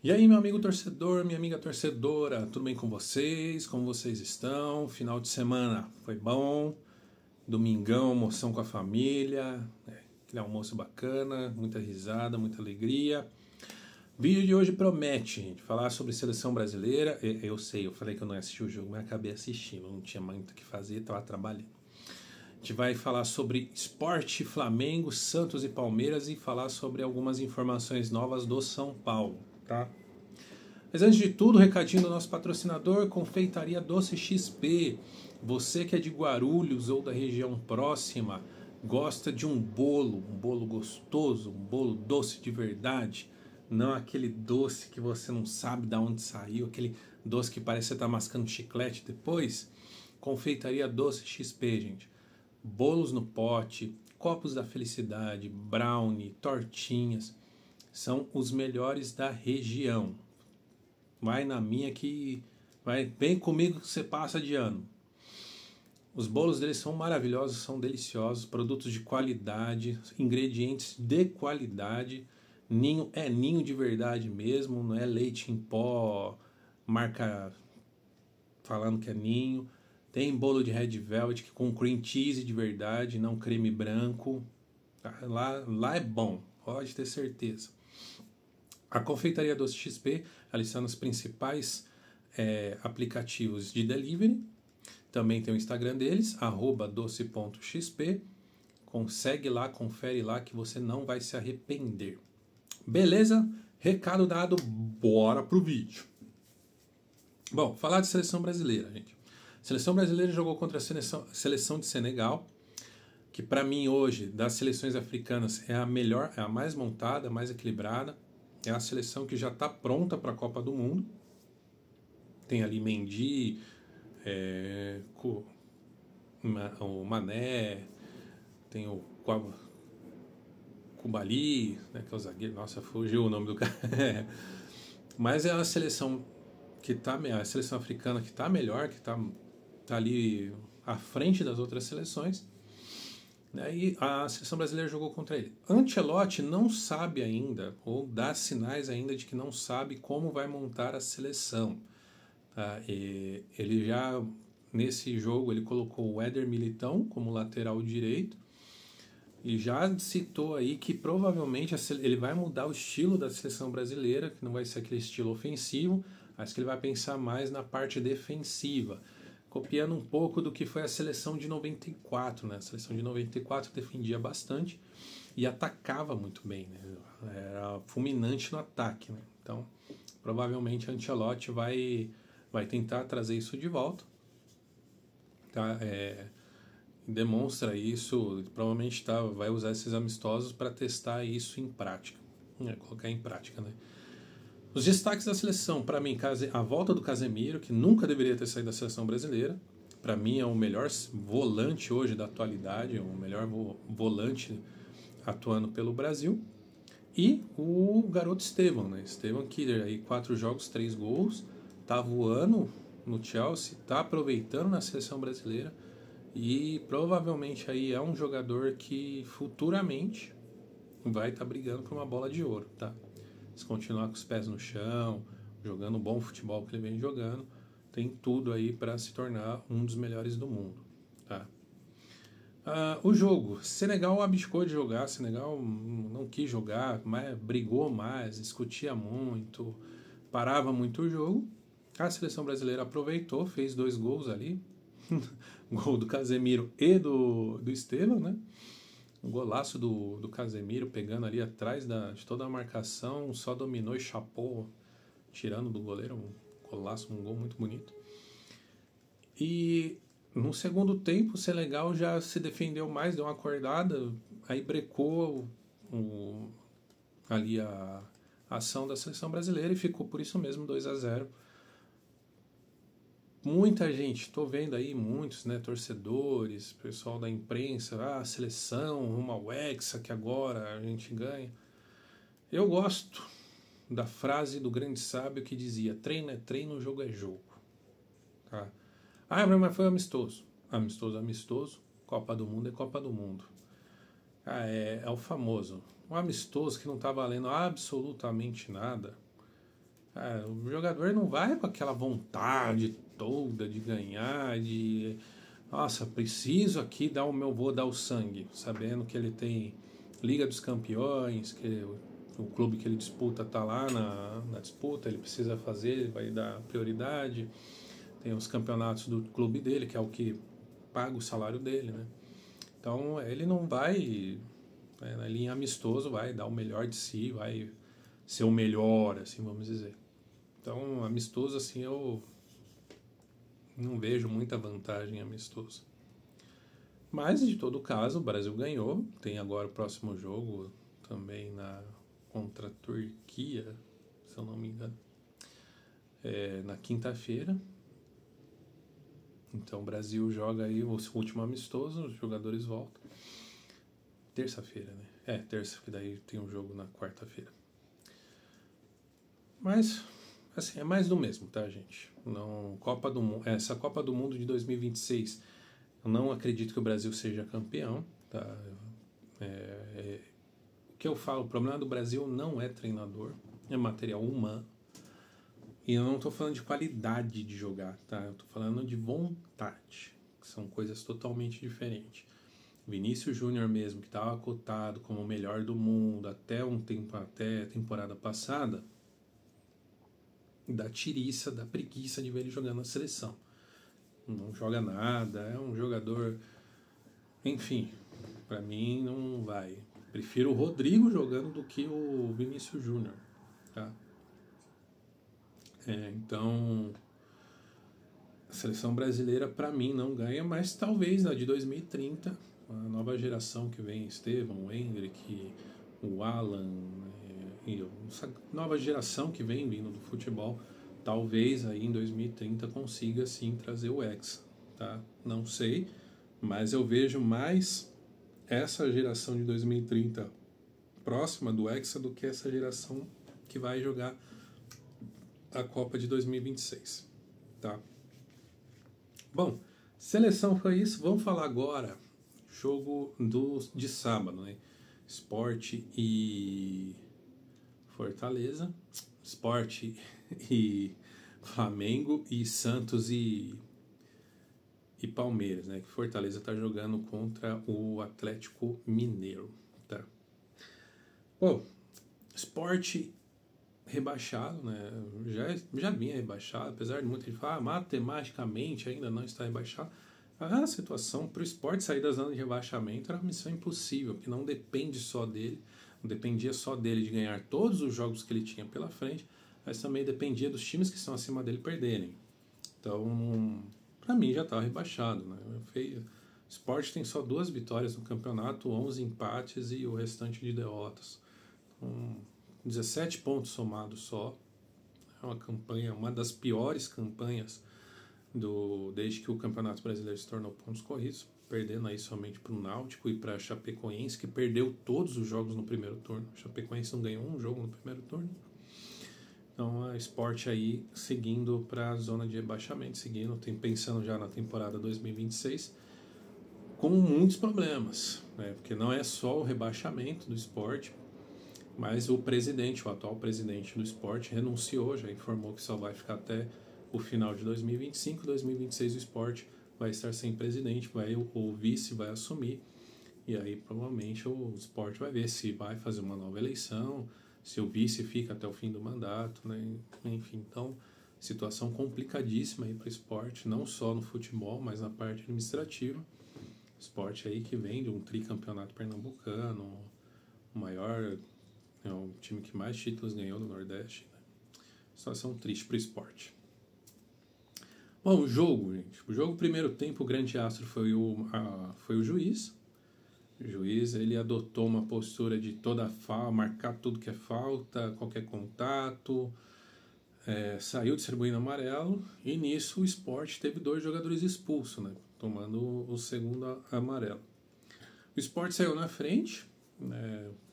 E aí, meu amigo torcedor, minha amiga torcedora, tudo bem com vocês? Como vocês estão? Final de semana foi bom? Domingão, almoção com a família, aquele almoço bacana, muita risada, muita alegria. O vídeo de hoje promete, gente, falar sobre seleção brasileira. Eu sei, eu falei que eu não ia assistir o jogo, mas acabei assistindo, não tinha muito o que fazer, estava trabalhando. A gente vai falar sobre esporte, Flamengo, Santos e Palmeiras e falar sobre algumas informações novas do São Paulo, tá? Mas antes de tudo, recadinho do nosso patrocinador, Confeitaria Doce XP. Você que é de Guarulhos ou da região próxima, gosta de um bolo gostoso, um bolo doce de verdade, não aquele doce que você não sabe de onde saiu, aquele doce que parece que você está mascando chiclete depois. Confeitaria Doce XP, gente. Bolos no pote, copos da felicidade, brownie, tortinhas, são os melhores da região. Vai na minha que vem comigo que você passa de ano. Os bolos deles são maravilhosos, são deliciosos, produtos de qualidade, ingredientes de qualidade. Ninho é ninho de verdade mesmo, não é leite em pó, marca falando que é ninho. Tem bolo de red velvet com cream cheese de verdade, não creme branco. Lá é bom, pode ter certeza. A Confeitaria Doce XP, ela está nos principais aplicativos de delivery. Também tem o Instagram deles, @doce.xp. Segue lá, confere lá que você não vai se arrepender. Beleza? Recado dado, bora pro vídeo. Bom, falar de seleção brasileira, gente. A seleção brasileira jogou contra a seleção de Senegal, que para mim hoje, das seleções africanas, é a melhor, é a mais montada, a mais equilibrada. É a seleção que já está pronta para a Copa do Mundo. Tem ali Mendy, o Mané, tem o Koulibaly, né, que é o zagueiro. Nossa, fugiu o nome do cara. Mas é a seleção que tá, a seleção africana que está melhor, que está ali à frente das outras seleções. E a seleção brasileira jogou contra ele. Ancelotti não sabe ainda, ou dá sinais ainda de que não sabe como vai montar a seleção. Tá? E ele já, nesse jogo, ele colocou o Éder Militão como lateral direito e já citou aí que provavelmente ele vai mudar o estilo da seleção brasileira, que não vai ser aquele estilo ofensivo, mas que ele vai pensar mais na parte defensiva, copiando um pouco do que foi a seleção de 94, né? A seleção de 94 defendia bastante e atacava muito bem, né? Era fulminante no ataque, né? Então, provavelmente Ancelotti vai tentar trazer isso de volta, tá? Demonstra isso, provavelmente vai usar esses amistosos para testar isso em prática, colocar em prática, né? Os destaques da seleção, para mim, a volta do Casemiro, que nunca deveria ter saído da seleção brasileira. Para mim é o melhor volante hoje da atualidade, o melhor volante atuando pelo Brasil. E o garoto Estevão, né? Estevão que aí 4 jogos, 3 gols, tá voando no Chelsea, tá aproveitando na seleção brasileira e provavelmente aí é um jogador que futuramente vai estar brigando por uma bola de ouro, tá? Se continuar com os pés no chão, jogando o bom futebol que ele vem jogando, tem tudo aí para se tornar um dos melhores do mundo. Tá? O jogo, Senegal abdicou de jogar, Senegal não quis jogar, mas brigou mais, discutia muito, parava muito o jogo. A seleção brasileira aproveitou, fez 2 gols ali, gol do Casemiro e do Estevão, né? Um golaço do Casemiro pegando ali atrás de toda a marcação, só dominou e chapou, tirando do goleiro, um golaço, um gol muito bonito. E no segundo tempo o Senegal já se defendeu mais, deu uma acordada, aí brecou ali a ação da seleção brasileira e ficou por isso mesmo 2-0. Muita gente, estou vendo aí muitos, né, torcedores, pessoal da imprensa, seleção, rumo ao Hexa, que agora a gente ganha. Eu gosto da frase do grande sábio que dizia: treino é treino, jogo é jogo. Tá? Mas foi amistoso. Amistoso, Copa do Mundo é Copa do Mundo. É o famoso. Um amistoso que não está valendo absolutamente nada. O jogador não vai com aquela vontade toda de ganhar, nossa, preciso aqui vou dar o sangue, sabendo que ele tem Liga dos Campeões, que o clube que ele disputa está lá na disputa, ele precisa fazer, ele vai dar prioridade. Tem os campeonatos do clube dele, que é o que paga o salário dele, né? Então ele não vai, na linha amistoso, vai dar o melhor de si, vai ser o melhor, assim, vamos dizer. Então, amistoso, assim, eu não vejo muita vantagem em amistoso. Mas, de todo caso, o Brasil ganhou. Tem agora o próximo jogo também contra a Turquia, se eu não me engano. Na quinta-feira. Então, o Brasil joga aí o último amistoso, os jogadores voltam. Terça-feira, né? Terça, que daí tem um jogo na quarta-feira. Mas, assim, é mais do mesmo, tá, gente? Não, essa Copa do Mundo de 2026, eu não acredito que o Brasil seja campeão, tá? O que eu falo, o problema do Brasil não é treinador, é material humano. E eu não estou falando de qualidade de jogar, tá? Eu estou falando de vontade, que são coisas totalmente diferentes. Vinícius Júnior mesmo, que estava cotado como o melhor do mundo até a temporada passada, da tiriça, da preguiça de ver ele jogando na seleção. Não joga nada, é um jogador... Enfim, para mim não vai. Prefiro o Rodrigo jogando do que o Vinícius Júnior, tá? Então, a seleção brasileira para mim não ganha, mas talvez na de 2030, a nova geração que vem, Estevão, o Hendrick, o Alan, e essa nova geração que vem vindo do futebol, talvez aí em 2030 consiga sim trazer o Hexa, tá? Não sei, mas eu vejo mais essa geração de 2030 próxima do Hexa do que essa geração que vai jogar a Copa de 2026, tá? Bom, seleção foi isso. Vamos falar agora jogo de sábado, né? Sport e Fortaleza, Sport e Flamengo e Santos e Palmeiras, né? Que Fortaleza está jogando contra o Atlético Mineiro, tá? Bom, Sport rebaixado, né? Já vinha rebaixado, apesar de muita gente falar, matematicamente ainda não está rebaixado. A situação para o Sport sair da zona de rebaixamento era uma missão impossível, porque não depende só dele, não dependia só dele de ganhar todos os jogos que ele tinha pela frente, mas também dependia dos times que estão acima dele perderem. Então, para mim já estava rebaixado, né? O Sport tem só 2 vitórias no campeonato, 11 empates e o restante de derrotas. Então, 17 pontos somados só. É uma campanha, uma das piores campanhas desde que o Campeonato Brasileiro se tornou pontos corridos, perdendo aí somente para o Náutico e para a Chapecoense, que perdeu todos os jogos no primeiro turno. A Chapecoense não ganhou um jogo no primeiro turno. Então a Sport aí seguindo para a zona de rebaixamento, pensando já na temporada 2026, com muitos problemas, né? Porque não é só o rebaixamento do Sport, mas o atual presidente do Sport renunciou, já informou que só vai ficar até o final de 2025, 2026 o Sport vai estar sem presidente, o vice vai assumir, e aí provavelmente o Sport vai ver se vai fazer uma nova eleição, se o vice fica até o fim do mandato, né? Enfim, então, situação complicadíssima aí para o Sport, não só no futebol, mas na parte administrativa. Sport aí que vem de um tricampeonato pernambucano, o maior... É o time que mais títulos ganhou no Nordeste, né? Situação triste para o Sport. Bom, o jogo, gente. O jogo, primeiro tempo, o grande astro foi o juiz. O juiz, ele adotou uma postura de toda falta, marcar tudo que é falta, qualquer contato, saiu distribuindo amarelo, e nisso o Sport teve 2 jogadores expulsos, né? Tomando o segundo amarelo. O Sport saiu na frente,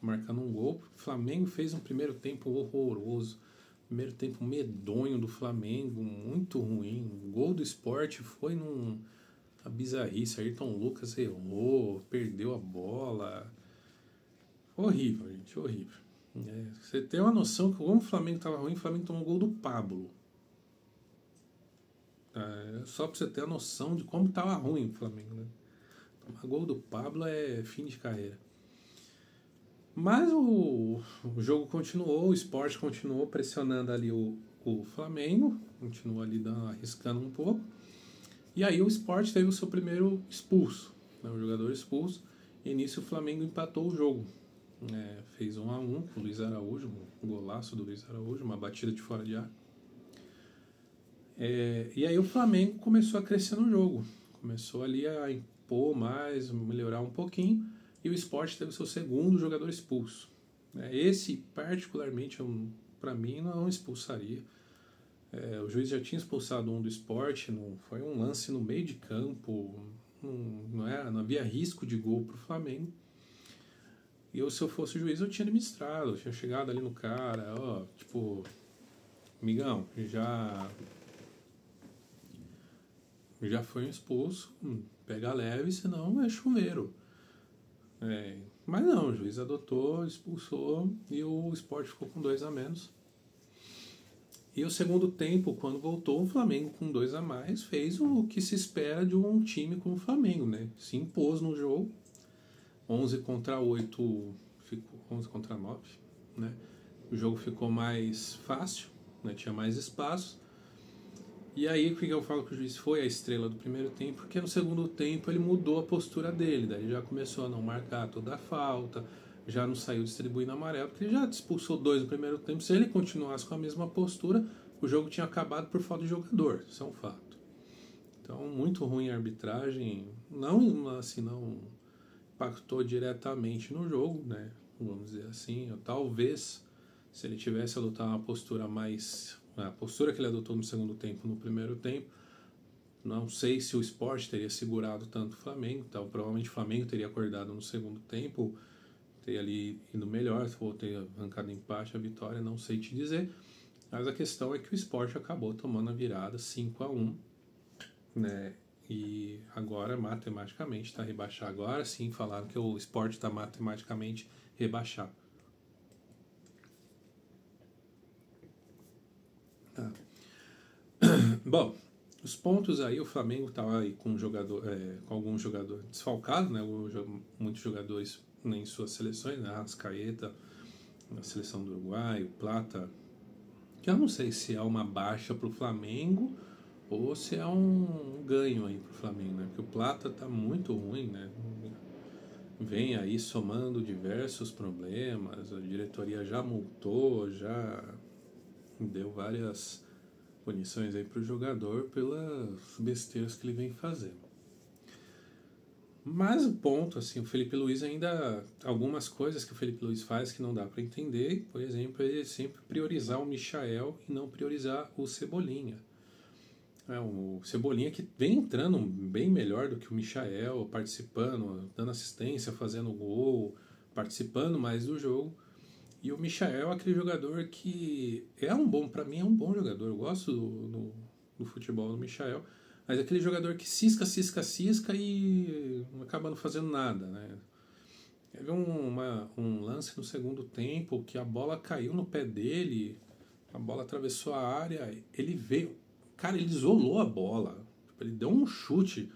marcando um gol. O Flamengo fez um primeiro tempo horroroso, primeiro tempo medonho do Flamengo, muito ruim. O gol do Sport foi numa bizarrice. Ayrton Lucas errou, perdeu a bola. Horrível, gente, horrível. Você tem uma noção que como o Flamengo estava ruim, o Flamengo tomou um gol do Pablo. Só para você ter a noção de como estava ruim o Flamengo, né? Tomar gol do Pablo é fim de carreira. Mas o jogo continuou, o Sport continuou pressionando ali o Flamengo, continuou ali arriscando um pouco. E aí o Sport teve o seu primeiro expulso, né, o jogador expulso, e nisso o Flamengo empatou o jogo. Fez 1-1 com o Luiz Araújo, um golaço do Luiz Araújo, uma batida de fora de área. E aí o Flamengo começou a crescer no jogo, começou ali a impor mais, melhorar um pouquinho, e o Sport teve o seu segundo jogador expulso. Esse, particularmente, para mim, não expulsaria. O juiz já tinha expulsado um do Sport, foi um lance no meio de campo, não havia risco de gol para o Flamengo. E eu, se eu fosse o juiz, eu tinha administrado, eu tinha chegado ali no cara, amigão, já foi um expulso, pega leve, senão é chuveiro. Mas não, o juiz adotou, expulsou e o Sport ficou com 2 a menos. E o segundo tempo, quando voltou, o Flamengo com 2 a mais fez o que se espera de um time como o Flamengo, né? Se impôs no jogo, 11 contra 8, ficou 11 contra 9, né? O jogo ficou mais fácil, né? Tinha mais espaço. E aí, o que eu falo que o juiz foi a estrela do primeiro tempo? Porque no segundo tempo ele mudou a postura dele, daí já começou a não marcar toda a falta, já não saiu distribuindo amarelo, porque ele já expulsou 2 no primeiro tempo. Se ele continuasse com a mesma postura, o jogo tinha acabado por falta de jogador, isso é um fato. Então, muito ruim a arbitragem, não impactou diretamente no jogo, né? Vamos dizer assim. Talvez, se ele tivesse adotado uma postura a postura que ele adotou no segundo tempo, no primeiro tempo, não sei se o Sport teria segurado tanto o Flamengo, então provavelmente o Flamengo teria acordado no segundo tempo, teria ali ido melhor, ou teria arrancado empate, a vitória, não sei te dizer, mas a questão é que o Sport acabou tomando a virada 5-1, né? E agora matematicamente está rebaixado. Agora sim falaram que o Sport está matematicamente rebaixado. Bom, os pontos aí, o Flamengo estava aí com algum jogador desfalcado, né? Muitos jogadores em suas seleções, né? Arrascaeta na seleção do Uruguai, o Plata, que eu não sei se é uma baixa para o Flamengo ou se é um ganho aí para o Flamengo, né? Porque o Plata está muito ruim, né? Vem aí somando diversos problemas, a diretoria já multou, já deu várias punições aí para o jogador pelas besteiras que ele vem fazendo. Mas o ponto, assim, o Felipe Luiz ainda... Algumas coisas que o Felipe Luiz faz que não dá para entender. Por exemplo, ele sempre priorizar o Michael e não priorizar o Cebolinha. O Cebolinha que vem entrando bem melhor do que o Michael, participando, dando assistência, fazendo gol, participando mais do jogo. E o Michael é aquele jogador que para mim é um bom jogador. Eu gosto do futebol do Michael, mas é aquele jogador que cisca e acaba não fazendo nada, né? Teve um lance no segundo tempo que a bola caiu no pé dele, a bola atravessou a área, ele veio, cara, ele isolou a bola, ele deu um chute,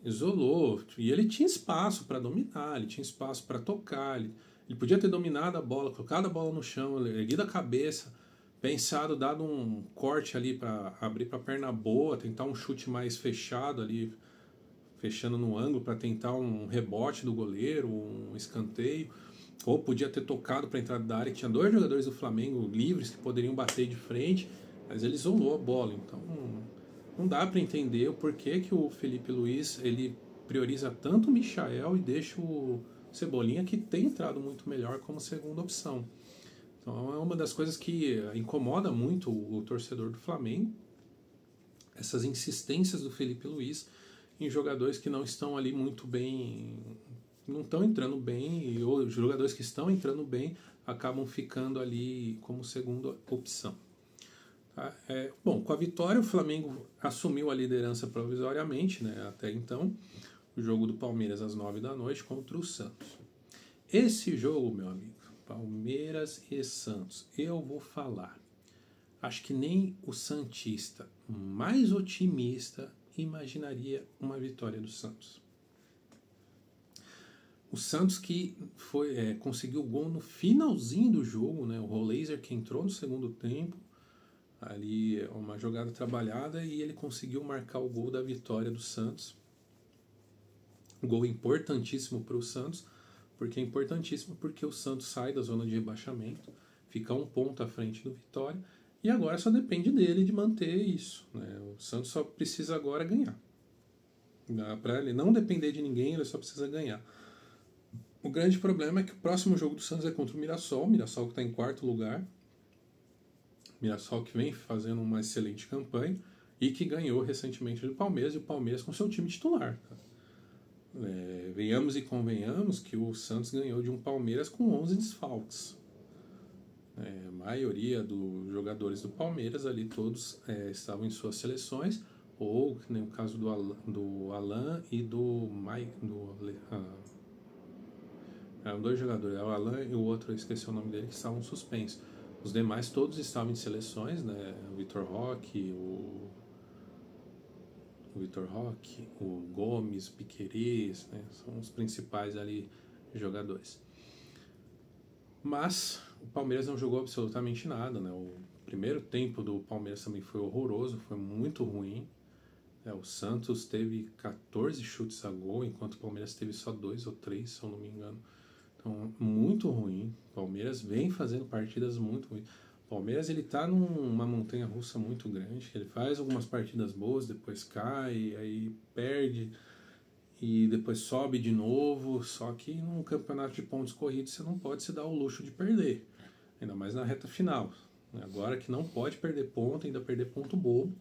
isolou, e ele tinha espaço para dominar, ele tinha espaço para tocar, ele podia ter dominado a bola, colocado a bola no chão, erguido a cabeça, pensado, dado um corte ali para abrir para a perna boa, tentar um chute mais fechado ali, fechando no ângulo para tentar um rebote do goleiro, um escanteio, ou podia ter tocado para a entrada da área, que tinha 2 jogadores do Flamengo livres que poderiam bater de frente, mas ele isolou a bola. Então não dá para entender o porquê que o Felipe Luiz ele prioriza tanto o Michael e deixa o Cebolinha, que tem entrado muito melhor como segunda opção. Então é uma das coisas que incomoda muito o torcedor do Flamengo, essas insistências do Felipe Luiz em jogadores que não estão ali muito bem, não estão entrando bem, e os jogadores que estão entrando bem acabam ficando ali como segunda opção. Tá? Bom, com a vitória o Flamengo assumiu a liderança provisoriamente, né, até então, o jogo do Palmeiras às 9 da noite contra o Santos. Esse jogo, meu amigo, Palmeiras e Santos. Eu vou falar. Acho que nem o santista mais otimista imaginaria uma vitória do Santos. O Santos que conseguiu o gol no finalzinho do jogo, né? O Roleiser que entrou no segundo tempo, ali uma jogada trabalhada e ele conseguiu marcar o gol da vitória do Santos. Um gol importantíssimo para o Santos, porque é importantíssimo porque o Santos sai da zona de rebaixamento, fica um ponto à frente do Vitória e agora só depende dele de manter isso, né? O Santos só precisa agora ganhar. Para ele não depender de ninguém, ele só precisa ganhar. O grande problema é que o próximo jogo do Santos é contra o Mirassol que está em quarto lugar. Mirassol que vem fazendo uma excelente campanha e que ganhou recentemente do Palmeiras, e o Palmeiras com seu time titular. Tá? Venhamos e convenhamos que o Santos ganhou de um Palmeiras com 11 desfalques. A maioria dos jogadores do Palmeiras ali todos estavam em suas seleções, ou no caso do Alan e do eram dois jogadores, o Alan e o outro, eu esqueci o nome dele, que estavam suspensos. Os demais todos estavam em seleções, né? O Vitor Roque, o Gomes, o Piquerez, né? São os principais ali jogadores. Mas o Palmeiras não jogou absolutamente nada, né? O primeiro tempo do Palmeiras também foi horroroso, foi muito ruim. O Santos teve 14 chutes a gol, enquanto o Palmeiras teve só 2 ou 3, se eu não me engano. Então, muito ruim. O Palmeiras vem fazendo partidas muito ruins. O Palmeiras ele tá numa montanha-russa muito grande. Ele faz algumas partidas boas, depois cai, aí perde e depois sobe de novo. Só que num campeonato de pontos corridos você não pode se dar o luxo de perder. Ainda mais na reta final. Agora que não pode perder ponto, ainda perder ponto bobo.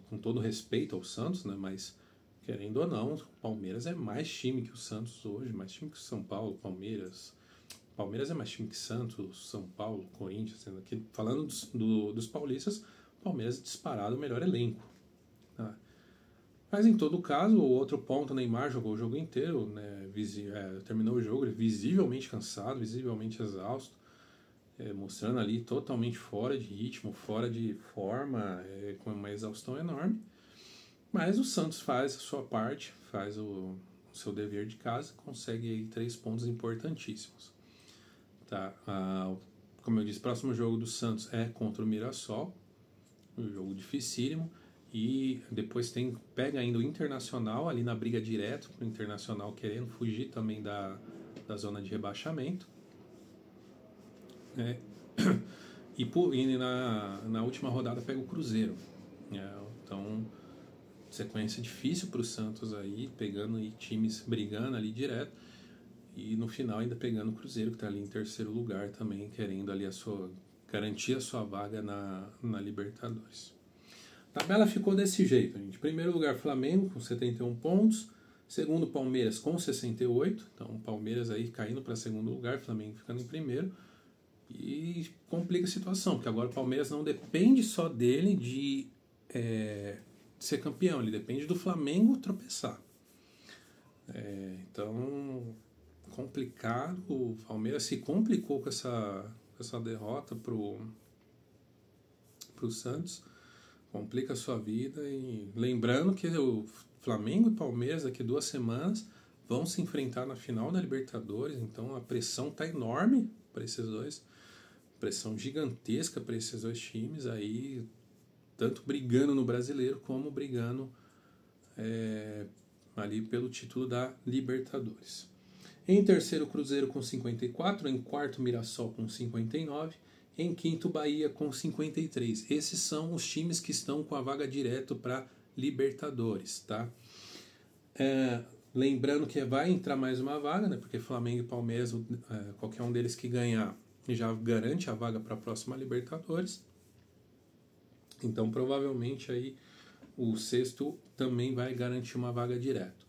Com todo respeito ao Santos, né? Mas querendo ou não, o Palmeiras é mais time que o Santos hoje, mais time que o São Paulo, Palmeiras é mais time que Santos, São Paulo, Corinthians. Aqui, falando dos paulistas, o Palmeiras é disparado o melhor elenco. Tá? Mas em todo caso, o outro ponto, o Neymar jogou o jogo inteiro, né? Terminou o jogo visivelmente cansado, visivelmente exausto, mostrando ali totalmente fora de ritmo, fora de forma, com uma exaustão enorme. Mas o Santos faz a sua parte, faz o seu dever de casa, consegue aí 3 pontos importantíssimos. Tá? Como eu disse, o próximo jogo do Santos é contra o Mirassol, um jogo dificílimo, e depois pega ainda o Internacional ali na briga direto, o Internacional querendo fugir também da zona de rebaixamento. E na última rodada pega o Cruzeiro. Então, sequência difícil para o Santos aí, pegando times brigando ali direto, e no final ainda pegando o Cruzeiro, que está ali em terceiro lugar também, querendo ali garantir a sua vaga na Libertadores. A tabela ficou desse jeito, gente. Primeiro lugar, Flamengo, com 71 pontos. Segundo, Palmeiras, com 68. Então, o Palmeiras aí caindo para segundo lugar, Flamengo ficando em primeiro. E complica a situação, porque agora o Palmeiras não depende só dele de ser campeão, ele depende do Flamengo tropeçar. Então, complicado. O Palmeiras se complicou com essa derrota pro Santos, complica a sua vida. E lembrando que o Flamengo e Palmeiras daqui 2 semanas vão se enfrentar na final da Libertadores, então a pressão tá enorme para esses dois, pressão gigantesca para esses dois times aí, tanto brigando no Brasileiro como brigando ali pelo título da Libertadores. Em terceiro, Cruzeiro com 54, em quarto, Mirassol com 59, em quinto, Bahia com 53. Esses são os times que estão com a vaga direto para Libertadores, tá? Lembrando que vai entrar mais uma vaga, né? Porque Flamengo e Palmeiras, qualquer um deles que ganhar já garante a vaga para a próxima Libertadores. Então, provavelmente aí o sexto também vai garantir uma vaga direto.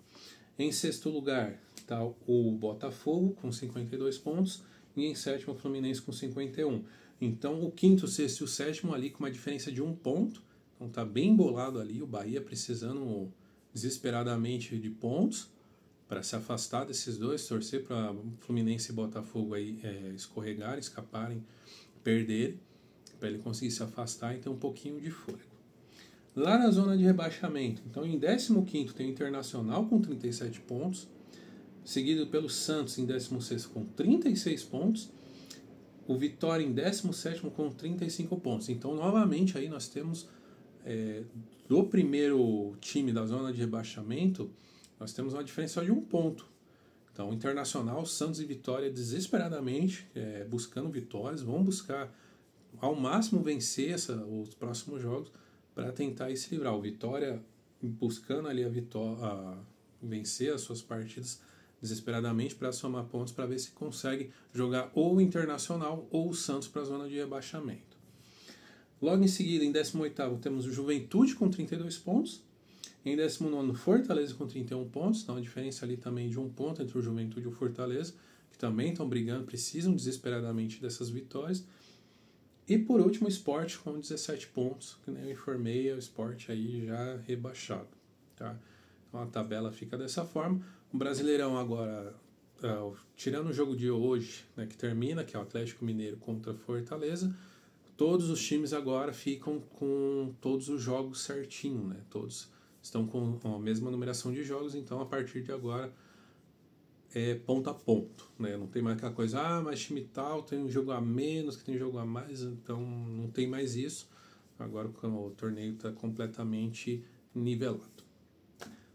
Em sexto lugar está o Botafogo com 52 pontos e em sétimo o Fluminense com 51. Então o quinto, o sexto e o sétimo ali com uma diferença de 1 ponto. Então tá bem embolado ali, o Bahia precisando desesperadamente de pontos para se afastar desses dois, torcer para Fluminense e Botafogo aí escorregarem, escaparem, perderem, para ele conseguir se afastar e ter um pouquinho de fôlego. Lá na zona de rebaixamento, então em 15º tem o Internacional com 37 pontos, seguido pelo Santos em 16º com 36 pontos, o Vitória em 17º com 35 pontos. Então, novamente, aí nós temos do primeiro time da zona de rebaixamento, nós temos uma diferença de 1 ponto. Então, Internacional, Santos e Vitória desesperadamente buscando vitórias, vão buscar ao máximo vencer os próximos jogos para tentar se livrar. O Vitória buscando ali vencer as suas partidas desesperadamente para somar pontos para ver se consegue jogar ou o Internacional ou o Santos para a zona de rebaixamento. Logo em seguida, em 18º, temos o Juventude com 32 pontos. Em 19º, Fortaleza com 31 pontos. Então, a diferença ali também de 1 ponto entre o Juventude e o Fortaleza, que também estão brigando, precisam desesperadamente dessas vitórias. E por último, o Sport com 17 pontos, que nem eu informei, o Sport aí já rebaixado. Tá? Então, a tabela fica dessa forma. O Brasileirão agora, tirando o jogo de hoje, né, que termina, que é o Atlético Mineiro contra Fortaleza, todos os times agora ficam com todos os jogos certinho, né? Todos estão com a mesma numeração de jogos, então a partir de agora é ponto a ponto, né? Não tem mais aquela coisa, mas time tal tem um jogo a menos, que tem um jogo a mais, então não tem mais isso. Agora o torneio está completamente nivelado.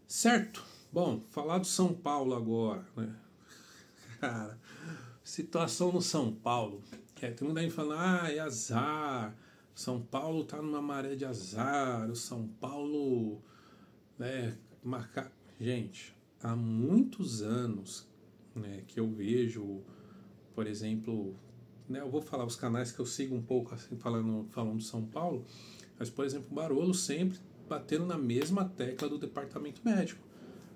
Certo? Bom, falar do São Paulo agora, né? Cara, situação no São Paulo. Tem muita gente falando, é azar, São Paulo tá numa maré de azar, o São Paulo, né, Gente, há muitos anos, né, que eu vejo, por exemplo, né, eu vou falar os canais que eu sigo um pouco assim, falando do São Paulo, mas, por exemplo, o Barolo sempre batendo na mesma tecla do departamento médico.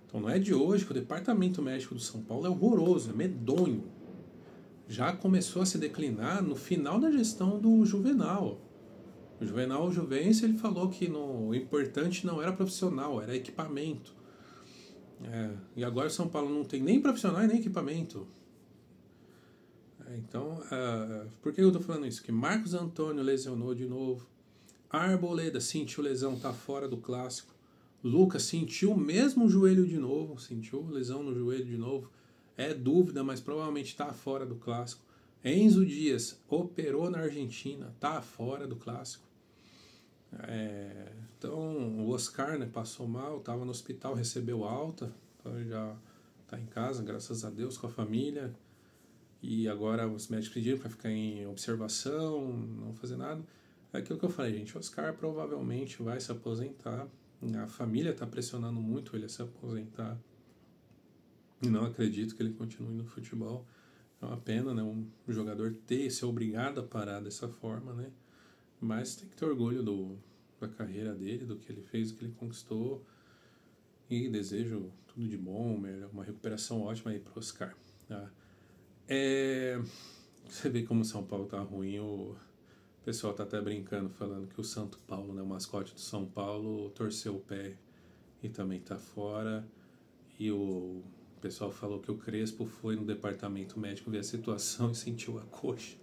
Então não é de hoje que o departamento médico do São Paulo é horroroso, é medonho. Já começou a se declinar no final da gestão do Juvenal. O Juvenal Juvencio, ele falou que o importante não era profissional, era equipamento. E agora o São Paulo não tem nem profissional e nem equipamento. Então, por que eu estou falando isso? Que Marcos Antônio lesionou de novo. Arboleda sentiu lesão, está fora do clássico. Lucas sentiu o mesmo joelho de novo, sentiu lesão no joelho de novo. É dúvida, mas provavelmente está fora do clássico. Enzo Dias operou na Argentina, está fora do clássico. Então, o Oscar, né, passou mal, estava no hospital, recebeu alta, então já está em casa, graças a Deus, com a família. E agora os médicos pediram para ficar em observação, não fazer nada. É aquilo que eu falei, gente, o Oscar provavelmente vai se aposentar. A família está pressionando muito ele a se aposentar. E não acredito que ele continue no futebol. É uma pena, né? Um jogador ser obrigado a parar dessa forma, né? Mas tem que ter orgulho da carreira dele, do que ele fez, do que ele conquistou. E desejo tudo de bom, uma recuperação ótima aí para o Oscar. Tá? Você vê como o São Paulo tá ruim, o pessoal tá até brincando, falando que o Santo Paulo, né, o mascote do São Paulo, torceu o pé e também tá fora. E o pessoal falou que o Crespo foi no departamento médico ver a situação e sentiu a coxa.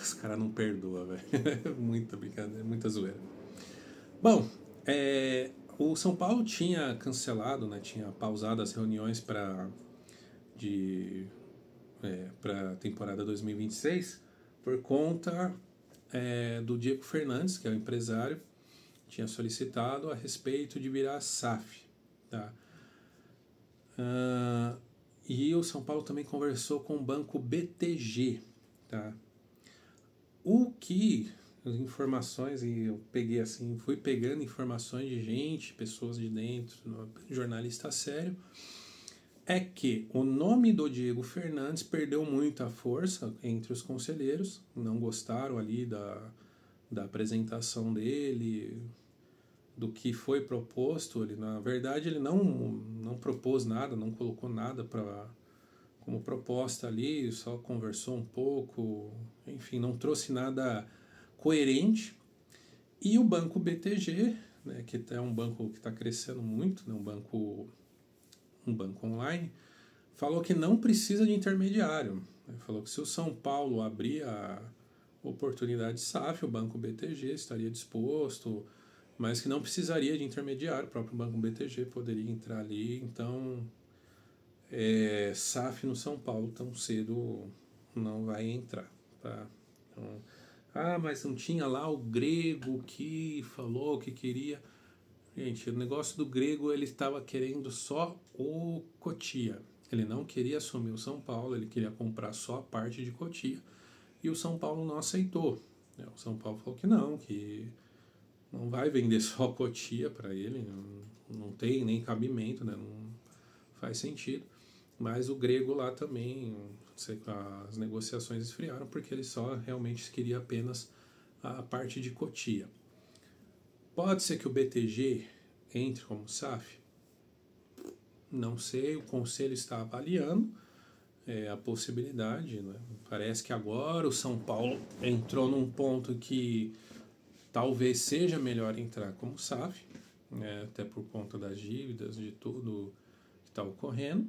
Os caras não perdoam, velho. Muita brincadeira, muita zoeira. Bom, o São Paulo tinha cancelado, né, tinha pausado as reuniões para a temporada 2026 por conta do Diego Fernandes, que é o empresário, tinha solicitado a respeito de virar SAF. Tá? E o São Paulo também conversou com o banco BTG. Tá? O que as informações, e eu peguei assim, fui pegando informações de gente, pessoas de dentro, jornalista sério, é que o nome do Diego Fernandes perdeu muita força entre os conselheiros, não gostaram ali da apresentação dele, do que foi proposto. Ele, na verdade, ele não propôs nada, não colocou nada como proposta ali, só conversou um pouco, enfim, não trouxe nada coerente. E o banco BTG, né, que é um banco que está crescendo muito, né, um banco um banco online, falou que não precisa de intermediário. Falou que se o São Paulo abrir a oportunidade SAF, o Banco BTG estaria disposto, mas que não precisaria de intermediário, o próprio Banco BTG poderia entrar ali. Então, SAF no São Paulo tão cedo não vai entrar. Tá? Então, mas não tinha lá o Grego que falou que queria... Gente, o negócio do Grego, ele estava querendo só o Cotia. Ele não queria assumir o São Paulo, ele queria comprar só a parte de Cotia. E o São Paulo não aceitou. O São Paulo falou que não vai vender só Cotia para ele, não tem nem cabimento, né? Não faz sentido. Mas o Grego lá também, as negociações esfriaram, porque ele só realmente queria apenas a parte de Cotia. Pode ser que o BTG entre como SAF? Não sei, o conselho está avaliando a possibilidade, né? Parece que agora o São Paulo entrou num ponto que talvez seja melhor entrar como SAF, né? Até por conta das dívidas, de tudo que está ocorrendo.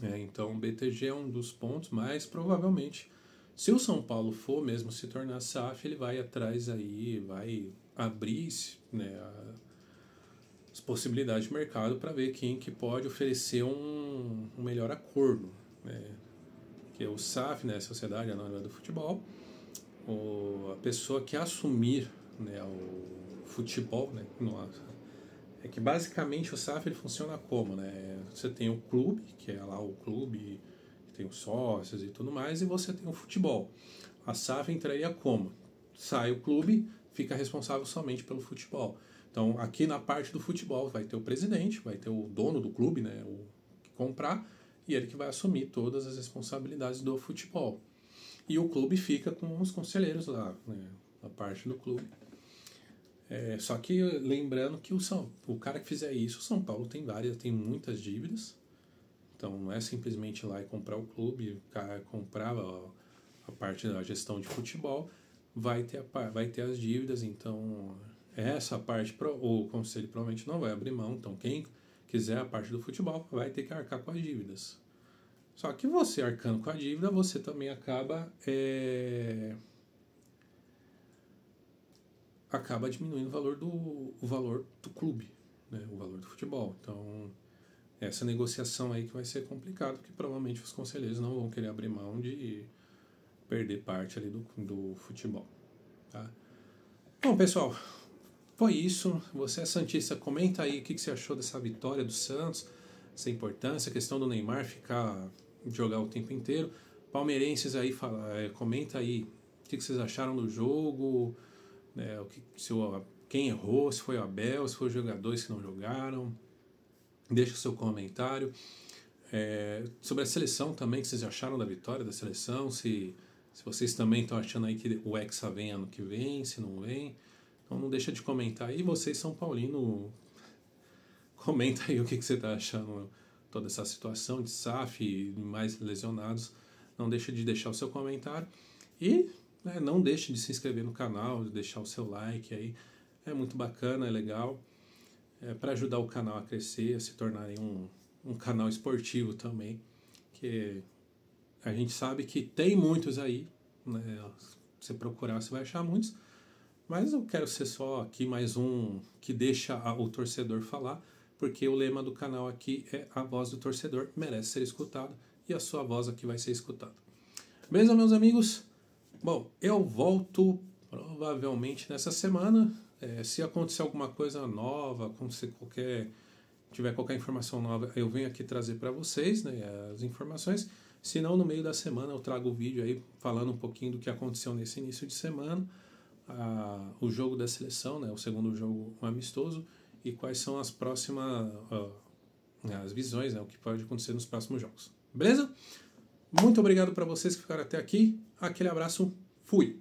Então o BTG é um dos pontos, mas provavelmente, se o São Paulo for mesmo se tornar SAF, ele vai atrás aí, vai abrir, né, as possibilidades de mercado para ver quem que pode oferecer um melhor acordo, né? Que é o SAF, né, Sociedade Anônima do Futebol, a pessoa que assumir, né, o futebol, né, é que basicamente o SAF ele funciona como, né? Você tem o clube, que é lá o clube que tem os sócios e tudo mais, e você tem o futebol. A SAF entraria como? Sai o clube, fica responsável somente pelo futebol. Então, aqui na parte do futebol vai ter o presidente, vai ter o dono do clube, né, o que comprar, e ele que vai assumir todas as responsabilidades do futebol. E o clube fica com os conselheiros lá, né, a parte do clube. Só que lembrando que o cara que fizer isso, o São Paulo tem muitas dívidas. Então, não é simplesmente ir lá e comprar o clube, comprar a parte da gestão de futebol, vai ter as dívidas. Então, essa parte o conselho provavelmente não vai abrir mão. Então, quem quiser a parte do futebol vai ter que arcar com as dívidas. Só que você arcando com a dívida, você também acaba diminuindo o valor do clube, né? O valor do futebol. Então, essa negociação aí que vai ser complicado, porque provavelmente os conselheiros não vão querer abrir mão de perder parte ali do futebol. Tá? Bom, pessoal, foi isso. Você é santista, comenta aí o que você achou dessa vitória do Santos, essa importância, a questão do Neymar jogar o tempo inteiro. Palmeirenses aí, comenta aí o que vocês acharam do jogo, né, quem errou, se foi o Abel, se foi os jogadores que não jogaram. Deixa o seu comentário. Sobre a seleção também, o que vocês acharam da vitória da seleção, se vocês também estão achando aí que o Hexa vem ano que vem, se não vem. Então não deixa de comentar aí. Vocês, São Paulino, comenta aí o que você está achando toda essa situação de SAF e mais lesionados. Não deixa de deixar o seu comentário. E não deixe de se inscrever no canal, de deixar o seu like aí. É muito bacana, é legal. Para ajudar o canal a crescer, a se tornar um canal esportivo também. Que a gente sabe que tem muitos aí, né? Se você procurar, você vai achar muitos. Mas eu quero ser só aqui mais um que deixa o torcedor falar, porque o lema do canal aqui é a voz do torcedor merece ser escutada, e a sua voz aqui vai ser escutada. Beleza, meus amigos? Bom, eu volto provavelmente nessa semana. Se acontecer alguma coisa nova, tiver qualquer informação nova, eu venho aqui trazer para vocês, né, as informações. Se não, no meio da semana eu trago o vídeo aí falando um pouquinho do que aconteceu nesse início de semana, o jogo da seleção, né, o segundo jogo amistoso, e quais são as próximas as visões, né, o que pode acontecer nos próximos jogos. Beleza? Muito obrigado para vocês que ficaram até aqui. Aquele abraço. Fui!